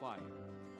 5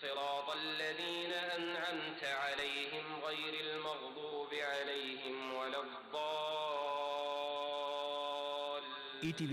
صراط الذين أنعمت عليهم غير المغضوب عليهم ولا الضالين। ETV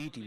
ETV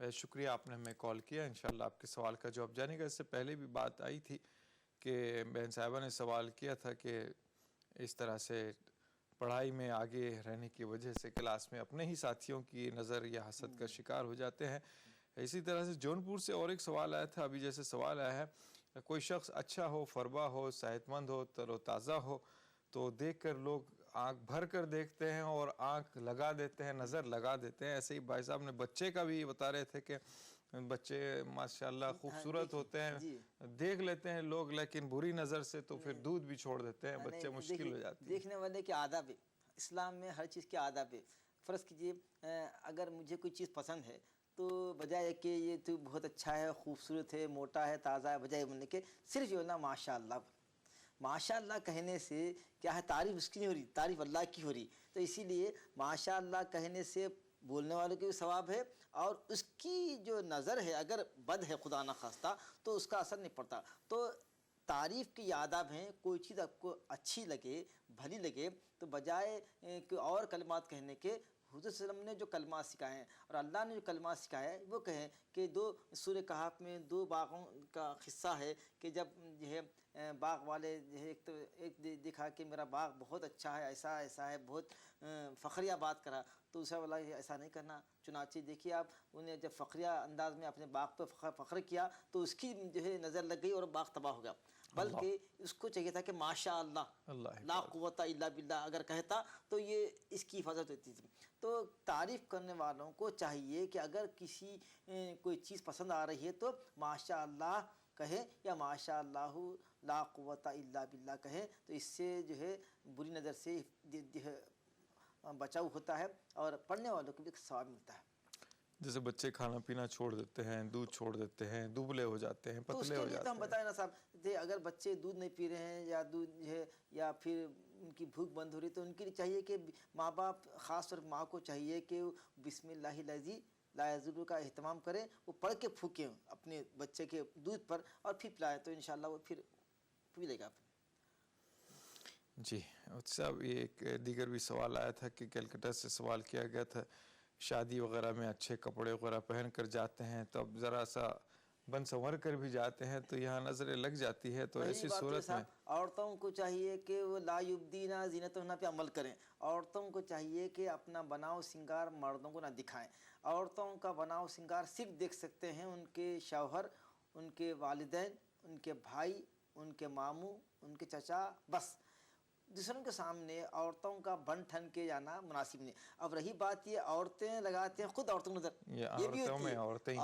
بہت شکریہ آپ نے ہمیں کال کیا. انشاءاللہ آپ کے سوال کا جواب جانے گا. اس سے پہلے بھی بات آئی تھی کہ بہن صاحبہ نے سوال کیا تھا کہ اس طرح سے پڑھائی میں آگے رہنے کی وجہ سے کلاس میں اپنے ہی ساتھیوں کی نظر یا حسد کا شکار ہو جاتے ہیں. اسی طرح سے جونپور سے اور ایک سوال آیا تھا ابھی جیسے سوال آیا ہے کوئی شخص اچھا ہو, فربا ہو, صحت مند ہو, تر و تازہ ہو تو دیکھ کر لوگ آنکھ بھر کر دیکھتے ہیں اور آنکھ لگا دیتے ہیں, نظر لگا دیتے ہیں. ایسے ہی بھائی صاحب نے بچے کا بھی بتا رہے تھے کہ بچے ماشاءاللہ خوبصورت ہوتے ہیں, دیکھ لیتے ہیں لوگ لیکن بری نظر سے تو پھر دودھ بھی چھوڑ دیتے ہیں, بچے مشکل ہو جاتے ہیں. دیکھنے والے کے آداب ہے, اسلام میں ہر چیز کے آداب ہے. فرض کیجئے اگر مجھے کوئی چیز پسند ہے تو بجائے کہ یہ تو بہت اچھا ہے, خوبصورت ہے, موٹا ہے, تازہ ہے, بجائے بولنے کے صرف یہ بولنا ماشاء اللہ. ماشاء اللہ کہنے سے کیا ہے, تعریف اس کی نہیں ہو رہی, تعریف اللہ کی ہو رہی. تو اسی لیے ماشاء اللہ کہنے سے بولنے والوں کے بھی ثواب ہے, اور اس کی جو نظر ہے اگر بد ہے خدا نخواستہ تو اس کا اثر نہیں پڑتا. تو تعریف کے یہ آداب ہیں. کوئی چیز آپ کو اچھی لگے, بھلی لگے تو بجائے کہ اور کلمات کہنے کے حضور صلی اللہ علیہ وسلم نے جو کلمات سکھائے ہیں اور اللہ نے جو کلمات سکھائے ہیں وہ کہیں کہ سورہ کہف میں 2 باغوں کا قصہ ہے کہ جب جو ہے باغ والے جو ہے ایک دیکھا کہ میرا باغ بہت اچھا ہے, ایسا ایسا ہے, بہت فخریہ بات کرا, تو دوسرا والا ایسا نہیں کرنا. چنانچہ دیکھیے آپ انہیں جب فخریہ انداز میں اپنے باغ پہ فخر کیا تو اس کی جو ہے نظر لگ گئی اور باغ تباہ ہو گیا. بلکہ اس کو چاہیے تھا کہ ماشاء اللہ لا قوت الا باللہ اگر کہتا تو یہ اس کی حفاظت ہوتی تھی. تو تعریف کرنے والوں کو چاہیے کہ اگر کسی کوئی چیز پسند آ رہی ہے تو ماشاء اللہ کہے یا ماشاء اللہ لا قوت الا باللہ کہے, تو اس سے جو ہے بری نظر سے بچاؤ ہوتا ہے اور پڑھنے والوں کو بھی ثواب ملتا ہے. جیسے بچے کھانا پینا چھوڑ دیتے ہیں, دودھ چھوڑ دیتے ہیں, دبلے ہو جاتے ہیں, پتلے ہو جاتے ہیں, تو ہم بتائیں نا صاحب, اگر بچے دودھ نہیں پی رہے ہیں یا دودھ جو ہے یا پھر ان کی بھوک بند ہو رہی ہے تو ان کے لیے چاہیے کہ ماں باپ, خاص طور ماں کو چاہیے کہ بسم اللہ الذی لا یضر کا اہتمام کریں, وہ پڑھ کے پھونکیں اپنے بچے کے دودھ پر اور پھر پلائیں تو انشاءاللہ وہ پھر پی لے گا. جی صاحب یہ ایک دیگر بھی سوال آیا تھا کہ کلکتہ سے سوال کیا گیا تھا, شادی وغیرہ میں اچھے کپڑے وغیرہ پہن کر جاتے ہیں تو اب ذرا سا بن سنور کر بھی جاتے ہیں تو یہاں نظریں لگ جاتی ہے, تو ایسی صورت میں عورتوں کو چاہیے کہ وہ لا یبدینا زینتہن پہ عمل کریں. عورتوں کو چاہیے کہ اپنا بناؤ سنگار مردوں کو نہ دکھائیں. عورتوں کا بناؤ سنگار صرف دیکھ سکتے ہیں ان کے شوہر, ان کے والدین, ان کے بھائی, ان کے ماموں, ان کے چچا, بس. دوسروں کے سامنے عورتوں کا بن ٹھن کے جانا مناسب نہیں. اب رہی بات یہ عورتیں لگاتے ہیں خود عورتوں کو نظر, یہ بھی ہوتی ہے, عورتیں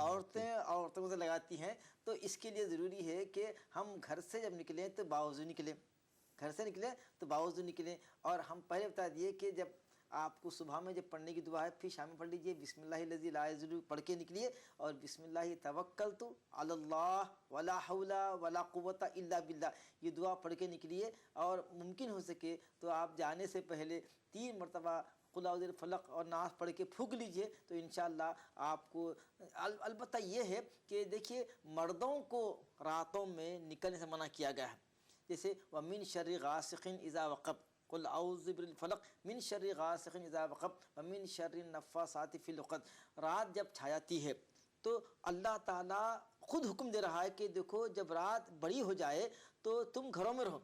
عورتوں کو نظر لگاتی ہیں. تو اس کے لیے ضروری ہے کہ ہم گھر سے جب نکلیں تو باوضو نکلیں, گھر سے نکلیں تو باوضو نکلیں. اور ہم پہلے بتا دیے کہ جب آپ کو صبح میں جب پڑھنے کی دعا ہے پھر شام میں پڑھ لیجئے بسم اللہ الذی لا یضر پڑھ کے نکلیے, اور بسم اللہ توکلت علی اللہ ولا حول ولا قوت الا باللہ یہ دعا پڑھ کے نکلیے. اور ممکن ہو سکے تو آپ جانے سے پہلے 3 مرتبہ قل اعوذ بالفلق اور ناس پڑھ کے پھونک لیجئے تو انشاءاللہ آپ کو. البتہ یہ ہے کہ دیکھیے مردوں کو راتوں میں نکلنے سے منع کیا گیا ہے, جیسے وَمِن شَرِّ غَاسِقٍ إِذَا وَقَبَ قل اعوذ بالفلق من شر غاسق اذا وقب ومن شر النفاثات فی العقد. رات جب چھا جاتی ہے تو اللہ تعالیٰ خود حکم دے رہا ہے کہ دیکھو جب رات بڑی ہو جائے تو تم گھروں میں رہو,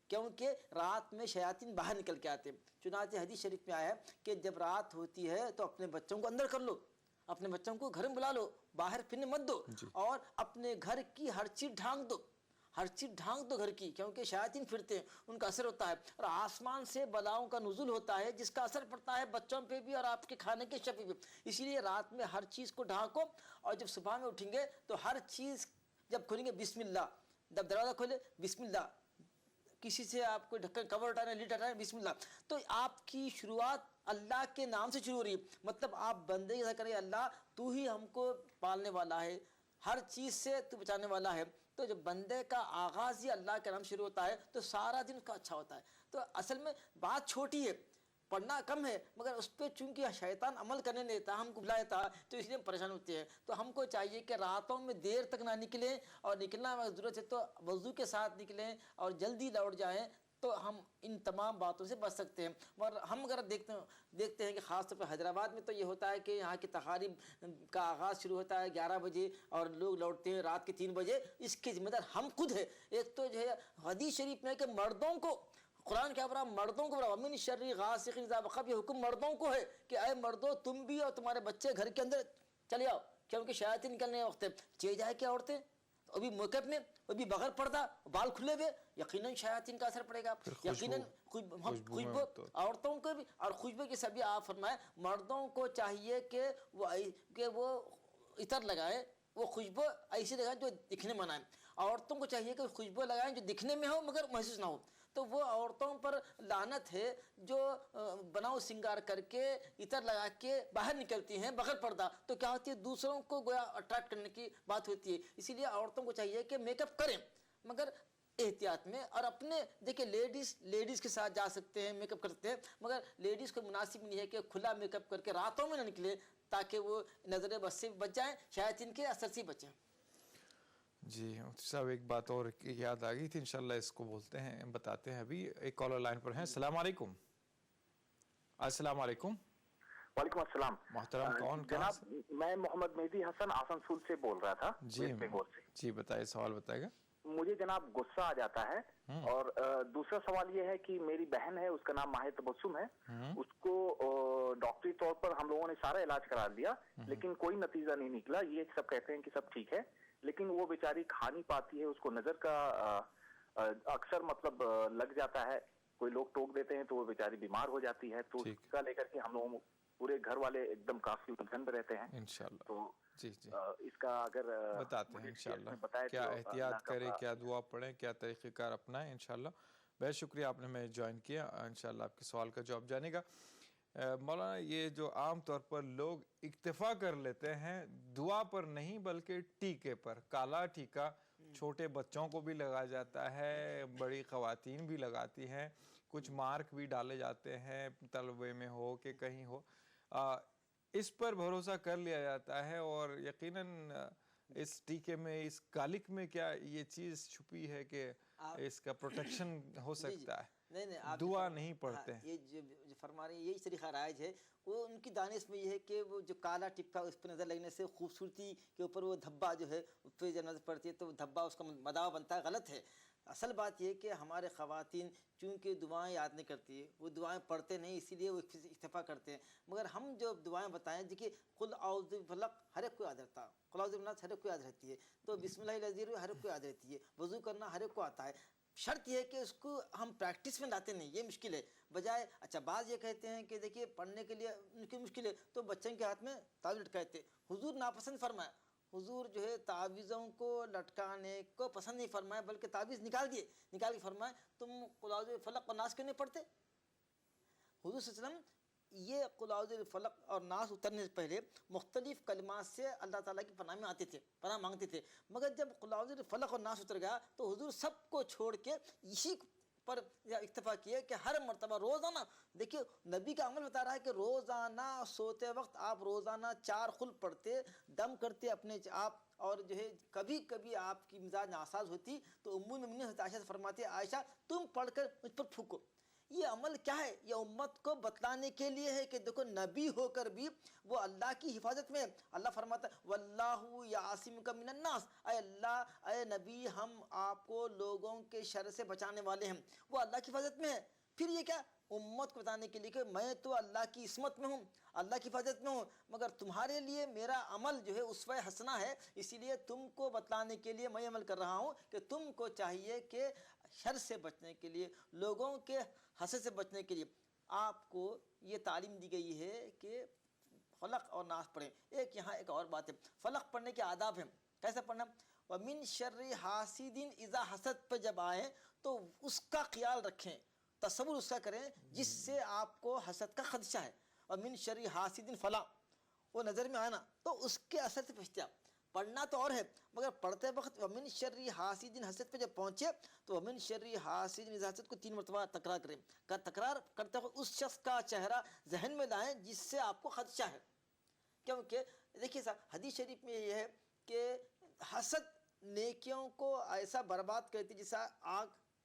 کیونکہ رات میں شیاطین باہر نکل کے آتے ہیں. چنانچہ حدیث شریف میں آیا ہے کہ جب رات ہوتی ہے تو اپنے بچوں کو اندر کر لو, اپنے بچوں کو گھر میں بلا لو, باہر پھرنے مت دو, اور اپنے گھر کی ہر چیز ڈھانک دو, ہر چیز ڈھانک دو گھر کی, کیونکہ شیاطین پھرتے ہیں ان کا اثر ہوتا ہے. اور آسمان سے بلاؤں کا نزول ہوتا ہے جس کا اثر پڑتا ہے بچوں پہ بھی اور آپ کے کھانے کے شفے پہ. اسی لیے رات میں ہر چیز کو ڈھانکو, اور جب صبح میں اٹھیں گے تو ہر چیز جب کھولیں گے بسم اللہ, جب دروازہ کھولے بسم اللہ, کسی سے آپ کو ڈھکن کور ہٹانا لٹ ہٹانا بسم اللہ. تو آپ کی شروعات اللہ کے نام سے شروع ہو رہی ہے, مطلب آپ بندے ایسا کریں اللہ تو ہی ہم کو پالنے والا ہے, ہر چیز سے تو بچانے والا ہے. تو جب بندے کا آغاز ہی اللہ کے نام شروع ہوتا ہے تو سارا دن اس کا اچھا ہوتا ہے. تو اصل میں بات چھوٹی ہے, پڑھنا کم ہے, مگر اس پہ چونکہ شیطان عمل کرنے نہیں دیتا, ہم کو بلا دیتا, تو اس لیے ہم پریشان ہوتے ہیں. تو ہم کو چاہیے کہ راتوں میں دیر تک نہ نکلیں, اور نکلنا ضرورت ہے تو وضو کے ساتھ نکلیں اور جلدی لوٹ جائیں تو ہم ان تمام باتوں سے بچ سکتے ہیں. اور ہم اگر دیکھتے ہیں کہ خاص طور پہ حیدرآباد میں تو یہ ہوتا ہے کہ یہاں کی تقاریب کا آغاز شروع ہوتا ہے 11 بجے اور لوگ لوٹتے ہیں رات کے 3 بجے. اس کے ذمہ دار ہم خود ہیں. ایک تو جو ہے حدیث شریف میں کہ مردوں کو قرآن کیا بڑا مردوں کو بڑا ومن شر غاسق اذا وقب, یہ حکم مردوں کو ہے کہ اے مردوں تم بھی اور تمہارے بچے گھر کے اندر چلے آؤ کیونکہ شیاطین نکلنے وقت ہے. چلے جائے کیا عورتیں وہ بھی میک اپ میں, وہ بھی بغیر پردہ, بال کھلے ہوئے, یقیناً شیاطین کا اثر پڑے گا. یقیناً خوشبو عورتوں کو بھی, اور خوشبو کی سبھی آپ فرمائیں مردوں کو چاہیے کہ وہ عطر لگائیں, وہ خوشبو ایسی لگائیں جو دکھنے میں آئے. عورتوں کو چاہیے کہ خوشبو لگائیں جو دکھنے میں ہو مگر محسوس نہ ہو. تو وہ عورتوں پر لعنت ہے جو بناؤ سنگار کر کے عطر لگا کے باہر نکلتی ہیں بغیر پردہ. تو کیا ہوتی ہے دوسروں کو گویا اٹریکٹ کرنے کی بات ہوتی ہے. اسی لیے عورتوں کو چاہیے کہ میک اپ کریں مگر احتیاط میں. اور اپنے دیکھیں لیڈیز کے ساتھ جا سکتے ہیں, میک اپ کر سکتے ہیں, مگر لیڈیز کو مناسب نہیں ہے کہ کھلا میک اپ کر کے راتوں میں نہ نکلے تاکہ وہ نظر بد سے بچ جائیں, شیاطین کے اثر سے بچیں. جی مفتی صاحب ایک بات اور یاد آ گئی تھی, انشاءاللہ اس کو بولتے ہیں بتاتے ہیں. ابھی ایک کالر لائن پر ہیں. السلام علیکم. السلام علیکم. وعلیکم السلام. محترم کون؟ جناب میں محمد مہدی حسن آسنسول سے بول رہا تھا. جی بتائیے, سوال بتائے گا. مجھے جناب غصہ آ جاتا ہے. اور دوسرا سوال یہ ہے کہ میری بہن ہے, اس کا نام ماہر تبسم ہے. اس کو ڈاکٹری طور پر ہم لوگوں نے سارا علاج کرا دیا لیکن کوئی نتیجہ نہیں نکلا. یہ سب کہتے ہیں کہ سب ٹھیک ہے لیکن وہ بیچاری کھا نہیں پاتی ہے. اس کو نظر کا اکثر مطلب لگ جاتا ہے, کوئی لوگ ٹوک دیتے ہیں تو وہ بیچاری بیمار ہو جاتی ہے. تو اس کا لے کر کے ہم لوگ پورے گھر والے ایک دم کافی الجھن میں رہتے ہیں. انشاءاللہ تو جی اس کا اگر بتاتے ہیں انشاءاللہ کیا احتیاط کریں, کیا دعا پڑھیں, کیا طریقہ کار اپنائیں انشاءاللہ. بہت شکریہ آپ نے ہمیں جوائن کیا. انشاءاللہ آپ کے سوال کا جواب جانے گا. مولانا یہ جو عام طور پر لوگ اکتفا کر لیتے ہیں دعا پر نہیں بلکہ ٹیکے پر, کالا ٹیکا چھوٹے بچوں کو بھی لگایا جاتا ہے, بڑی خواتین بھی لگاتی ہیں, کچھ مارک بھی ڈالے جاتے ہیں طلبے میں ہو کہ کہیں ہو, اس پر بھروسہ کر لیا جاتا ہے. اور یقیناً اس ٹیکے میں, اس کالک میں کیا یہ چیز چھپی ہے کہ اس کا پروٹیکشن ہو سکتا ہے؟ نہیں دعا نہیں پڑھتے ہیں. یہ جو فرما رہے ہیں یہی طریقہ رائج ہے. وہ ان کی دانش میں یہ ہے کہ وہ جو کالا ٹپا اس پہ نظر لگنے سے خوبصورتی کے اوپر وہ دھبا جو ہے اس پہ جب نظر پڑتی ہے تو دھبا اس کا مداح بنتا ہے. غلط ہے. اصل بات یہ کہ ہمارے خواتین چونکہ دعائیں یاد نہیں کرتی ہے, وہ دعائیں پڑھتے نہیں, اسی لیے وہ اکتفا کرتے ہیں. مگر ہم جو دعائیں بتائیں دیکھیے قل اعوذ بالفلق ہر ایک کو یاد رہتا ہے, قل اعوذ بالناس ہر ایک کو یاد رہتی ہے, تو بسم اللہ الذی ہر ایک کو یاد رہتی ہے, وضو کرنا ہر ایک کو آتا ہے. شرط یہ ہے کہ اس کو ہم پریکٹس میں لاتے نہیں, یہ مشکل ہے. بجائے اچھا بعض یہ کہتے ہیں کہ دیکھیے پڑھنے کے لیے ان کی مشکل ہے تو بچوں کے ہاتھ میں تعویذ لٹکاتے. حضور ناپسند فرمایا, حضور جو ہے تعویذوں کو لٹکانے کو پسند نہیں فرمایا بلکہ تعویذ نکال کے فرمایا تم قل اعوذ بالفلق اور ناس کیوں نہیں پڑھتے. حضور صلی اللہ علیہ وسلم یہ قل اعوذ بالفلق اور ناس اترنے سے پہلے مختلف کلمات سے اللہ تعالیٰ کی پناہ میں آتے تھے, پناہ مانگتے تھے. مگر جب قل اعوذ بالفلق اور ناس اتر گیا تو حضور سب کو چھوڑ کے اسی پر اکتفا کیے کہ ہر مرتبہ روزانہ, دیکھیے نبی کا عمل بتا رہا ہے کہ روزانہ سوتے وقت آپ روزانہ 4 قل پڑھتے, دم کرتے اپنے آپ. اور جو ہے کبھی کبھی آپ کی مزاج ناساز ہوتی تو ام المؤمنین حضرت عائشہ سے فرماتے عائشہ تم پڑھ کر مجھ پر پھونکو. یہ عمل کیا ہے؟ یہ امت کو بتلانے کے لیے ہے کہ دیکھو نبی ہو کر بھی وہ اللہ کی حفاظت میں. اللہ فرماتا ہے واللہ یعصمک من الناس, اے اللہ اے نبی ہم آپ کو لوگوں کے شر سے بچانے والے ہیں. وہ اللہ کی حفاظت میں ہے. پھر یہ کیا امت کو بتانے کے لیے کہ میں تو اللہ کی عصمت میں ہوں, اللہ کی حفاظت میں ہوں, مگر تمہارے لیے میرا عمل جو ہے اسوہ حسنہ ہے, اسی لیے تم کو بتلانے کے لیے میں عمل کر رہا ہوں کہ تم کو چاہیے کہ شر سے بچنے کے لیے, لوگوں کے حسد سے بچنے کے لیے آپ کو یہ تعلیم دی گئی ہے کہ فلق اور ناس پڑھیں. ایک یہاں ایک اور بات ہے, فلق پڑھنے کے آداب ہیں. کیسے پڑھنا؟ وَمِن شَرِّ حَاسِدٍ اِذَا حسد پہ جب آئیں تو اس کا خیال رکھیں, تصور اس کا کریں جس سے آپ کو حسد کا خدشہ ہے. وَمِن شَرِّ حَاسِدٍ فَلَا, وہ نظر میں آنا تو اس کے اثر سے بچتے آپ. پڑھنا تو اور ہے مگر پڑھتے وقت وَمِن شَرِّ حَاسِدٍ حسد پہ جب پہنچے تو وَمِن شَرِّ حَاسِدٍ اِذَا حسد کو 3 مرتبہ تکرار کریں. تکرار کرتے ہوئے اس شخص کا چہرہ ذہن میں لائیں جس سے آپ کو خدشہ ہے. کیونکہ دیکھیے صاحب حدیث شریف میں یہ ہے کہ حسد نیکیوں کو ایسا برباد کرتی جیسا آگ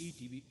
ETV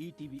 ETV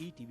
ETV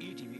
ETV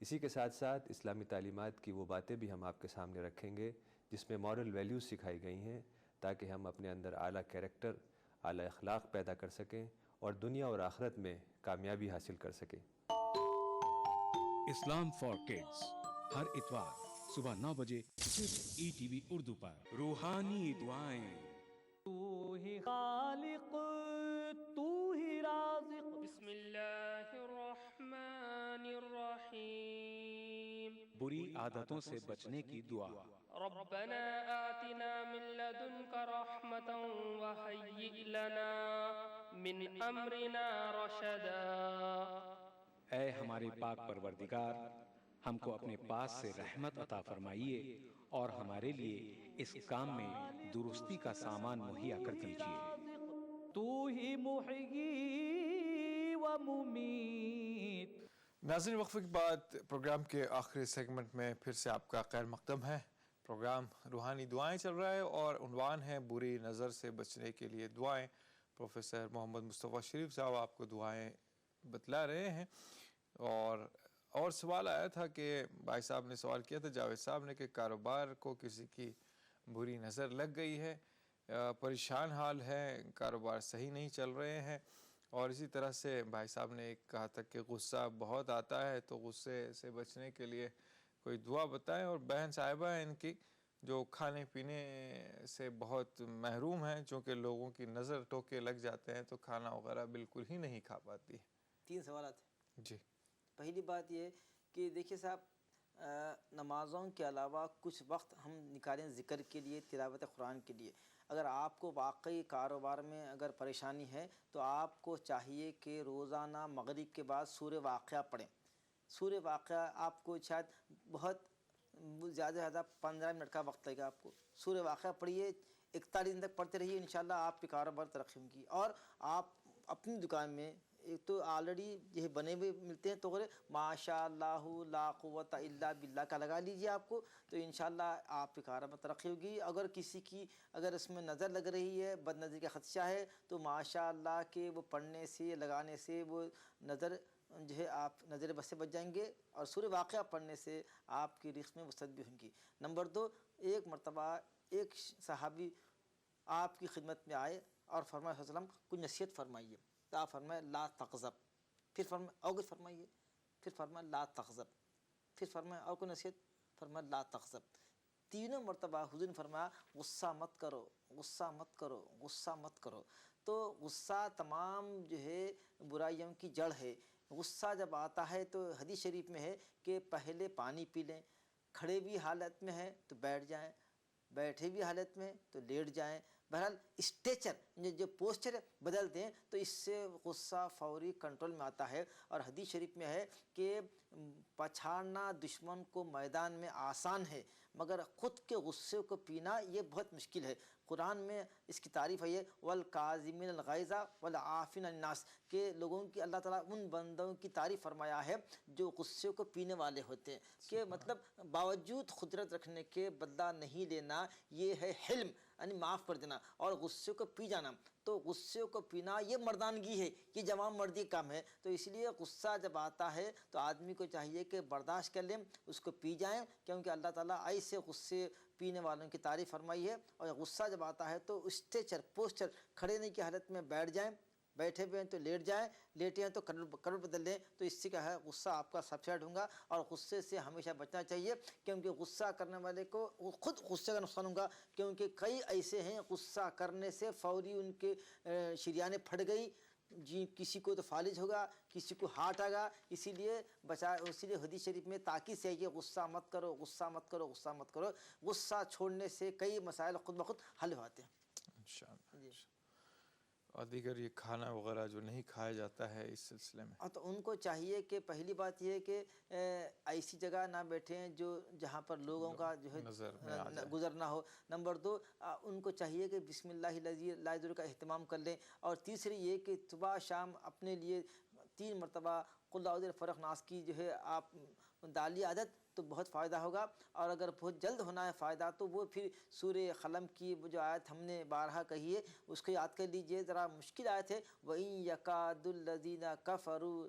اسی کے ساتھ ساتھ اسلامی تعلیمات کی وہ باتیں بھی ہم آپ کے سامنے رکھیں گے جس میں مورل ویلیوز سکھائی گئی ہیں تاکہ ہم اپنے اندر اعلیٰ کیریکٹر، اعلیٰ اخلاق پیدا کر سکیں اور دنیا اور آخرت میں کامیابی حاصل کر سکیں۔ اسلام فار کڈز ہر اتوار صبح 9 بجے صرف ETV اردو پر روحانی دعائیں۔ تو ہی خالق تو ہی رازق۔ بسم اللہ الرحمن الرحیم۔ بری عادتوں سے بچنے کی دعا۔ ربنا آتنا من لدنک رحمتا وہیئ لنا من امرنا رشدا۔ اے ہمارے پاک پروردگار، ہم کو اپنے پاس سے رحمت عطا فرمائیے اور ہمارے لیے اس کام میں درستی کا سامان مہیا کر دیجیے۔ تو ہی محیی و ممیت۔ ناظرین، وقفے کے بعد پروگرام کے آخری سیگمنٹ میں پھر سے آپ کا خیر مقدم ہے۔ پروگرام روحانی دعائیں چل رہا ہے اور عنوان ہے بری نظر سے بچنے کے لیے دعائیں۔ پروفیسر محمد مصطفیٰ شریف صاحب آپ کو دعائیں بتلا رہے ہیں، اور سوال آیا تھا کہ بھائی صاحب نے سوال کیا تھا جاوید صاحب نے کہ کاروبار کو کسی کی بری نظر لگ گئی ہے، پریشان حال ہے، کاروبار صحیح نہیں چل رہے ہیں، اور اسی طرح سے بھائی صاحب نے کہا تھا کہ غصہ بہت آتا ہے، تو غصے سے بچنے کے لیے کوئی دعا بتائیں، اور بہن صاحبہ ہیں ان کی جو کھانے پینے سے بہت محروم ہیں، چونکہ لوگوں کی نظر ٹوکے لگ جاتے ہیں تو کھانا وغیرہ بالکل ہی نہیں کھا پاتی۔ 3 سوالات ہیں۔ جی، پہلی بات یہ کہ دیکھیے صاحب، نمازوں کے علاوہ کچھ وقت ہم نکالیں ذکر کے لیے، تلاوت قرآن کے لیے۔ اگر آپ کو واقعی کاروبار میں اگر پریشانی ہے تو آپ کو چاہیے کہ روزانہ مغرب کے بعد سورہ واقعہ پڑھیں۔ سورہ واقعہ آپ کو شاید بہت زیادہ سے زیادہ 15 منٹ کا وقت لگے گا آپ کو۔ سورہ واقعہ پڑھیے، 41 دن تک پڑھتے رہیے، انشاءاللہ آپ کے کاروبار ترقی ہوگی۔ اور آپ اپنی دکان میں ایک تو آلریڈی یہ بنے ہوئے ملتے ہیں، تو ماشاء اللہ لا قوت الا باللہ کا لگا لیجیے آپ کو، تو انشاءاللہ آپ کے کاروبار میں ترقی ہوگی۔ اگر کسی کی اگر اس میں نظر لگ رہی ہے، بد نظری کا خدشہ ہے، تو ماشاء اللہ کہ وہ پڑھنے سے، لگانے سے وہ نظر جو ہے آپ نظر بد سے بچ جائیں گے، اور سورہ واقعہ پڑھنے سے آپ کی رزق میں وسعت بھی ہوں گی۔ نمبر 2، ایک مرتبہ ایک صحابی آپ کی خدمت میں آئے اور فرمایا صلی اللہ علیہ وسلم کوئی نصیحت فرمائیے، تو آپ فرمائے لا تغضب، پھر فرمائے اور کچھ فرمائیے، پھر فرمائے لا تغضب، پھر فرمائے اور کوئی نصیحت، فرمائے لا تغضب۔ 3 مرتبہ حضور نے فرمایا غصہ مت کرو، غصہ مت کرو، غصہ مت کرو۔ تو غصہ تمام جو ہے برائیوں کی جڑ ہے۔ غصہ جب آتا ہے تو حدیث شریف میں ہے کہ پہلے پانی پی لیں، کھڑے بھی حالت میں ہیں تو بیٹھ جائیں، بیٹھے بھی حالت میں تو لیٹ جائیں، بہرحال اسٹیچر جو پوسچر بدل دیں، تو اس سے غصہ فوری کنٹرول میں آتا ہے۔ اور حدیث شریف میں ہے کہ پچھاڑنا دشمن کو میدان میں آسان ہے، مگر خود کے غصے کو پینا یہ بہت مشکل ہے۔ قرآن میں اس کی تعریف ہے یہ والکاظمین الغیظ والعافین عن الناس، کہ لوگوں کی اللہ تعالیٰ ان بندوں کی تعریف فرمایا ہے جو غصے کو پینے والے ہوتے ہیں، کہ مطلب باوجود قدرت رکھنے کے بدلہ نہیں لینا، یہ ہے حلم، یعنی معاف کر دینا، اور غصے کو پی جانا۔ تو غصے کو پینا یہ مردانگی ہے، یہ جوان مردی کا کام ہے۔ تو اس لیے غصہ جب آتا ہے تو آدمی کو چاہیے کہ برداشت کر لیں، اس کو پی جائیں، کیونکہ اللہ تعالیٰ ایسے غصے پینے والوں کی تعریف فرمائی ہے۔ اور غصہ جب آتا ہے تو اسٹیچر پوسچر کھڑے ہونے کی حالت میں بیٹھ جائیں، بیٹھے ہوئے ہیں تو لیٹ جائیں، لیٹے ہیں تو کروٹ بدل لیں، تو اس سے کیا ہے غصہ آپ کا سبسائڈ ہوگا۔ اور غصے سے ہمیشہ بچنا چاہیے، کیونکہ غصہ کرنے والے کو خود غصے کا نقصان ہوگا، کیونکہ کئی ایسے ہیں غصہ کرنے سے فوری ان کے شریانیں پھٹ گئی، جی کسی کو تو فالج ہوگا، کسی کو ہارٹ آگا۔ اسی لیے حدیث شریف میں تاکید سے ہے کہ غصہ مت کرو، غصہ مت کرو، غصہ مت کرو۔ غصہ چھوڑنے سے کئی مسائل خود بخود حل ہوتے ہیں انشاءاللہ۔ اور دیگر یہ کھانا وغیرہ جو نہیں کھایا جاتا ہے اس سلسلے میں، تو ان کو چاہیے کہ پہلی بات یہ ہے کہ ایسی جگہ نہ بیٹھیں جہاں پر لوگوں کا جو ہے گزر نہ ہو۔ نمبر 2، ان کو چاہیے کہ بسم اللہ الذی لا یضر کا اہتمام کر لیں۔ اور تیسری یہ کہ صبح شام اپنے لیے 3 مرتبہ قل اعوذ برب الناس کی جو ہے آپ ڈالی عادت، تو بہت فائدہ ہوگا۔ اور اگر بہت جلد ہونا ہے فائدہ تو وہ پھر سورہ قلم کی جو آیت ہم نے بارہا کہی ہے اس کو یاد کر لیجئے، ذرا مشکل آیت ہے، وَإِن يَكَادُ الَّذِينَ كَفَرُوا